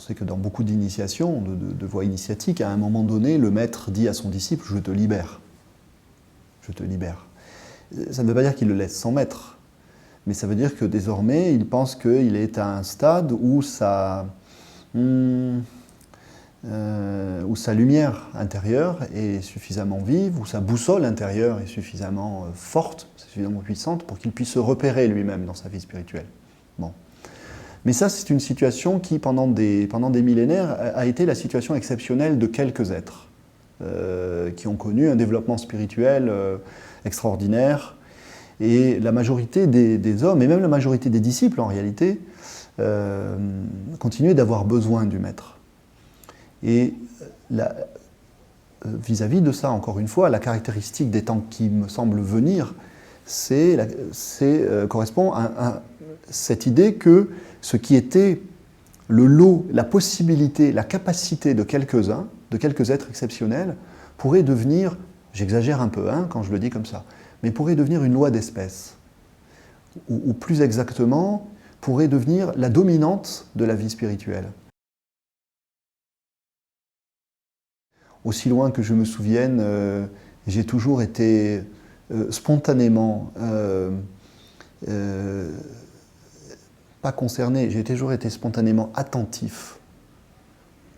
sait que dans beaucoup d'initiations, de voies initiatiques, à un moment donné, le maître dit à son disciple « je te libère ». Je te libère. Ça ne veut pas dire qu'il le laisse sans maître, mais ça veut dire que désormais, il pense qu'il est à un stade où sa lumière intérieure est suffisamment vive, où sa boussole intérieure est suffisamment forte, suffisamment puissante pour qu'il puisse se repérer lui-même dans sa vie spirituelle. Bon. Mais ça, c'est une situation qui, pendant des millénaires, a été la situation exceptionnelle de quelques êtres qui ont connu un développement spirituel extraordinaire. Et la majorité des hommes, et même la majorité des disciples en réalité, continuaient d'avoir besoin du maître. Et vis-à-vis de ça, encore une fois, la caractéristique des temps qui me semblent venir, correspond à cette idée que ce qui était le lot, la possibilité, la capacité de quelques-uns, de quelques êtres exceptionnels, pourrait devenir, j'exagère un peu quand je le dis comme ça, mais pourrait devenir une loi d'espèce, ou plus exactement, pourrait devenir la dominante de la vie spirituelle. Aussi loin que je me souvienne, j'ai toujours été spontanément, pas concerné, j'ai toujours été spontanément attentif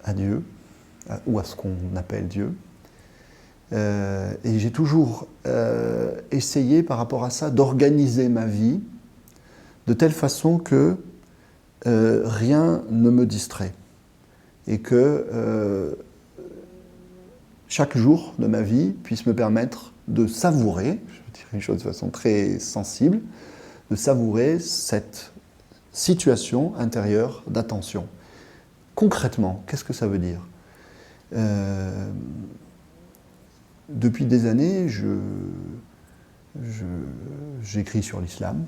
à Dieu, ou à ce qu'on appelle Dieu. Et j'ai toujours essayé par rapport à ça d'organiser ma vie de telle façon que rien ne me distrait et que chaque jour de ma vie puisse me permettre de savourer, je dirais une chose de façon très sensible, de savourer cette situation intérieure d'attention. Concrètement, qu'est-ce que ça veut dire ? Depuis des années, j'écris sur l'islam,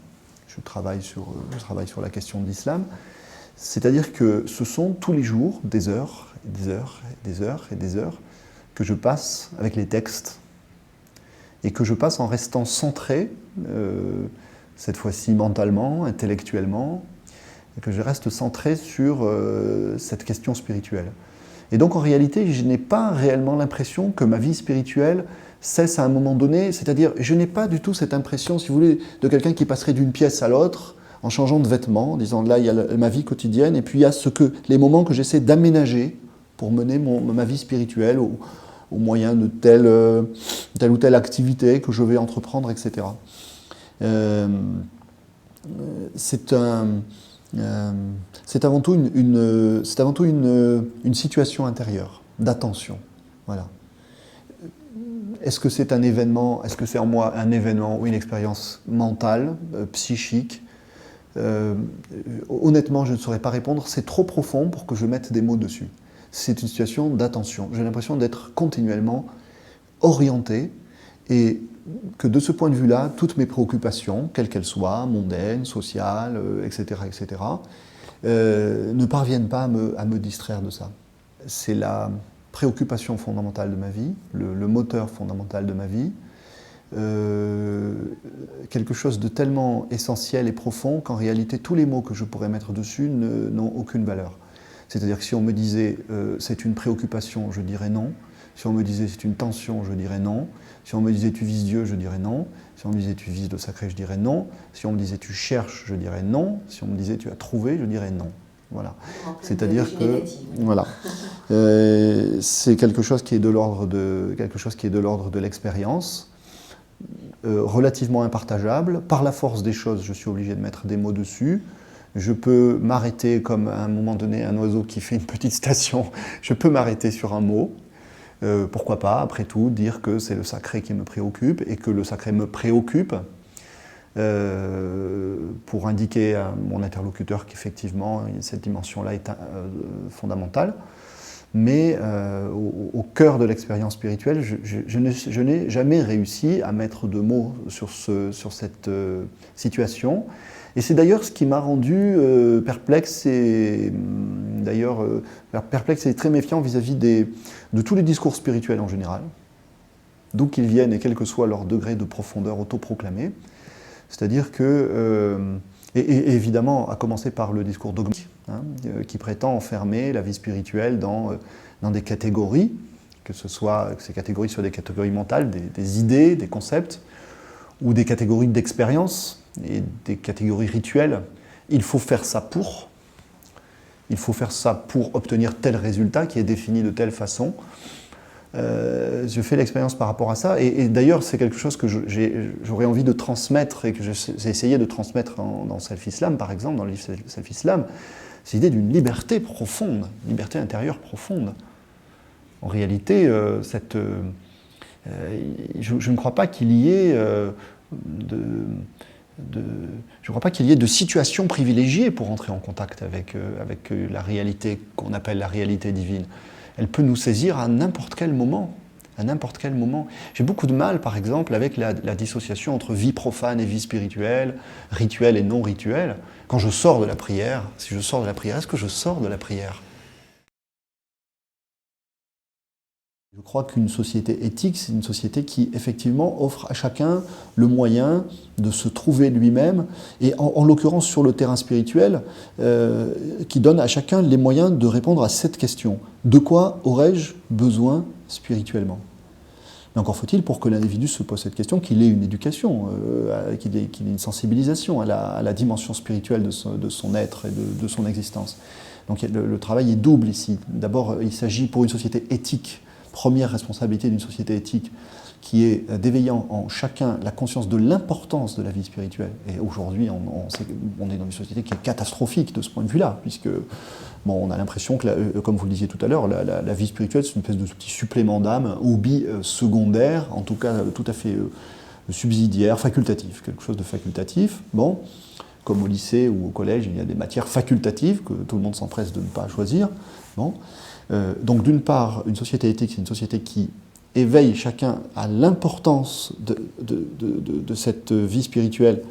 je travaille sur la question de l'islam, c'est-à-dire que ce sont tous les jours des heures, et des heures, et des heures, et des heures que je passe avec les textes, et que je passe en restant centré, cette fois-ci mentalement, intellectuellement, et que je reste centré sur cette question spirituelle. Et donc en réalité, je n'ai pas réellement l'impression que ma vie spirituelle cesse à un moment donné, c'est-à-dire je n'ai pas du tout cette impression, si vous voulez, de quelqu'un qui passerait d'une pièce à l'autre en changeant de vêtements, en disant là il y a ma vie quotidienne, et puis il y a les moments que j'essaie d'aménager pour mener ma vie spirituelle au moyen de telle ou telle activité que je vais entreprendre, etc. C'est avant tout une situation intérieure, d'attention. Voilà. Est-ce que c'est un événement, est-ce que c'est en moi un événement ou une expérience mentale, psychique ? Honnêtement, je ne saurais pas répondre, c'est trop profond pour que je mette des mots dessus. C'est une situation d'attention. J'ai l'impression d'être continuellement orienté et que de ce point de vue-là, toutes mes préoccupations, quelles qu'elles soient, mondaines, sociales, etc., ne parviennent pas à me distraire de ça. C'est la préoccupation fondamentale de ma vie, le moteur fondamental de ma vie, quelque chose de tellement essentiel et profond qu'en réalité, tous les mots que je pourrais mettre dessus n'ont aucune valeur. C'est-à-dire que si on me disait c'est une préoccupation, je dirais non. Si on me disait c'est une tension, je dirais non. Si on me disait tu vises Dieu, je dirais non. Si on me disait tu vises le sacré, je dirais non. Si on me disait tu cherches, je dirais non. Si on me disait tu as trouvé, je dirais non. Voilà. C'est-à-dire que voilà, c'est quelque chose qui est de l'ordre de l'expérience, relativement impartageable. Par la force des choses, je suis obligé de mettre des mots dessus. Je peux m'arrêter comme à un moment donné un oiseau qui fait une petite station. Je peux m'arrêter sur un mot. Pourquoi pas, après tout, dire que c'est le sacré qui me préoccupe et que le sacré me préoccupe pour indiquer à mon interlocuteur qu'effectivement cette dimension-là est fondamentale. Mais au cœur de l'expérience spirituelle, je n'ai jamais réussi à mettre de mots sur cette situation. Et c'est d'ailleurs ce qui m'a rendu perplexe et très méfiant vis-à-vis de tous les discours spirituels en général, d'où qu'ils viennent et quel que soit leur degré de profondeur autoproclamé. C'est-à-dire que, et évidemment, à commencer par le discours dogmatique, qui prétend enfermer la vie spirituelle dans des catégories, que ces catégories soient des catégories mentales, des idées, des concepts, ou des catégories d'expérience et des catégories rituelles. Il faut faire ça pour obtenir tel résultat qui est défini de telle façon. Je fais l'expérience par rapport à ça, et d'ailleurs c'est quelque chose que j'aurais envie de transmettre et que j'ai essayé de transmettre dans Self-Islam, par exemple, dans le livre Self-Islam, c'est l'idée d'une liberté profonde, liberté intérieure profonde. En réalité, je ne crois pas qu'il y ait de situation privilégiée pour entrer en contact avec la réalité qu'on appelle la réalité divine. Elle peut nous saisir à n'importe quel moment. À n'importe quel moment. J'ai beaucoup de mal, par exemple, avec la dissociation entre vie profane et vie spirituelle, rituel et non rituel. Quand je sors de la prière, si je sors de la prière, est-ce que je sors de la prière ? Je crois qu'une société éthique, c'est une société qui, effectivement, offre à chacun le moyen de se trouver lui-même, et en l'occurrence sur le terrain spirituel, qui donne à chacun les moyens de répondre à cette question. De quoi aurais-je besoin spirituellement ? Mais encore faut-il, pour que l'individu se pose cette question, qu'il ait une éducation, qu'il ait une sensibilisation à la dimension spirituelle de son être et de son existence. Donc le travail est double ici. D'abord, il s'agit pour une société éthique, première responsabilité d'une société éthique, qui est d'éveiller en chacun la conscience de l'importance de la vie spirituelle. Et aujourd'hui, on est dans une société qui est catastrophique de ce point de vue-là, puisque on a l'impression que, comme vous le disiez tout à l'heure, la vie spirituelle, c'est une espèce de petit supplément d'âme, hobby secondaire, en tout cas tout à fait subsidiaire, facultatif, quelque chose de facultatif. Bon, comme au lycée ou au collège, il y a des matières facultatives que tout le monde s'empresse de ne pas choisir. Bon. Donc d'une part, une société éthique, c'est une société qui éveille chacun à l'importance de cette vie spirituelle.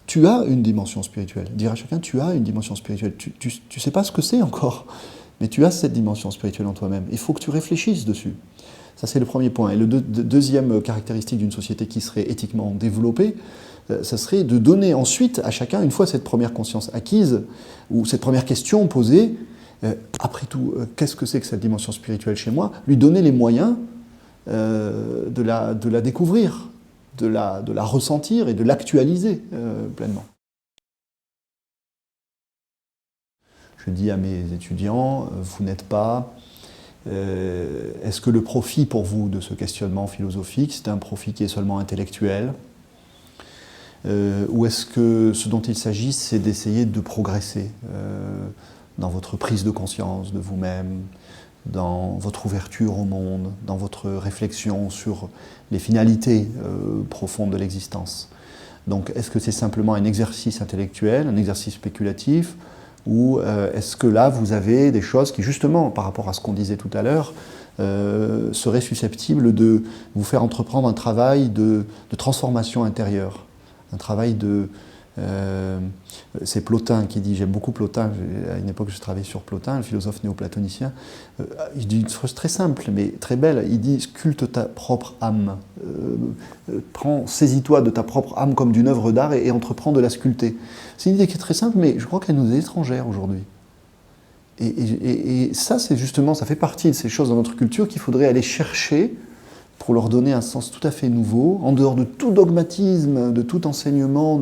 Tu as une dimension spirituelle. Dire à chacun, tu as une dimension spirituelle. Tu sais pas ce que c'est encore, mais tu as cette dimension spirituelle en toi-même. Il faut que tu réfléchisses dessus. Ça, c'est le premier point. Et le deuxième caractéristique d'une société qui serait éthiquement développée, ça serait de donner ensuite à chacun, une fois cette première conscience acquise, ou cette première question posée, après tout, qu'est-ce que c'est que cette dimension spirituelle chez moi ? Lui donner les moyens de la découvrir, de la ressentir et de l'actualiser pleinement. Je dis à mes étudiants, vous n'êtes pas... est-ce que le profit pour vous de ce questionnement philosophique, c'est un profit qui est seulement intellectuel ? Ou est-ce que ce dont il s'agit, c'est d'essayer de progresser dans votre prise de conscience de vous-même, dans votre ouverture au monde, dans votre réflexion sur les finalités profondes de l'existence. Donc, est-ce que c'est simplement un exercice intellectuel, un exercice spéculatif, ou est-ce que là, vous avez des choses qui, justement, par rapport à ce qu'on disait tout à l'heure, seraient susceptibles de vous faire entreprendre un travail de transformation intérieure, un travail de... c'est Plotin qui dit, j'aime beaucoup Plotin, à une époque je travaillais sur Plotin, le philosophe néoplatonicien, il dit une chose très simple mais très belle, il dit sculpte ta propre âme, saisis-toi de ta propre âme comme d'une œuvre d'art et entreprends de la sculpter. C'est une idée qui est très simple mais je crois qu'elle nous est étrangère aujourd'hui. Et ça c'est justement, ça fait partie de ces choses dans notre culture qu'il faudrait aller chercher pour leur donner un sens tout à fait nouveau, en dehors de tout dogmatisme, de tout enseignement,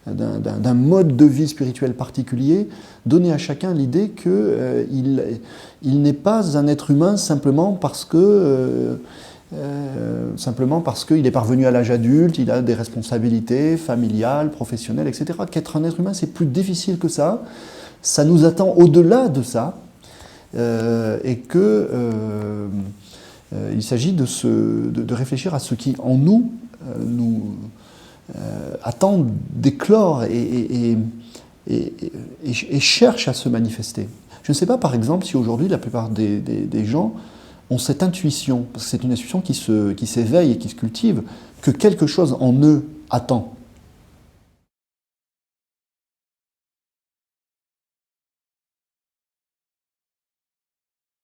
d'un mode de vie spirituel particulier, donner à chacun l'idée qu'il n'est pas un être humain simplement parce qu'il est parvenu à l'âge adulte, il a des responsabilités familiales, professionnelles, etc. Qu'être un être humain, c'est plus difficile que ça. Ça nous attend au-delà de ça. Et que... il s'agit de réfléchir à ce qui, en nous, nous attend d'éclore et cherche à se manifester. Je ne sais pas, par exemple, si aujourd'hui, la plupart des gens ont cette intuition, parce que c'est une intuition qui s'éveille et qui se cultive, que quelque chose en eux attend.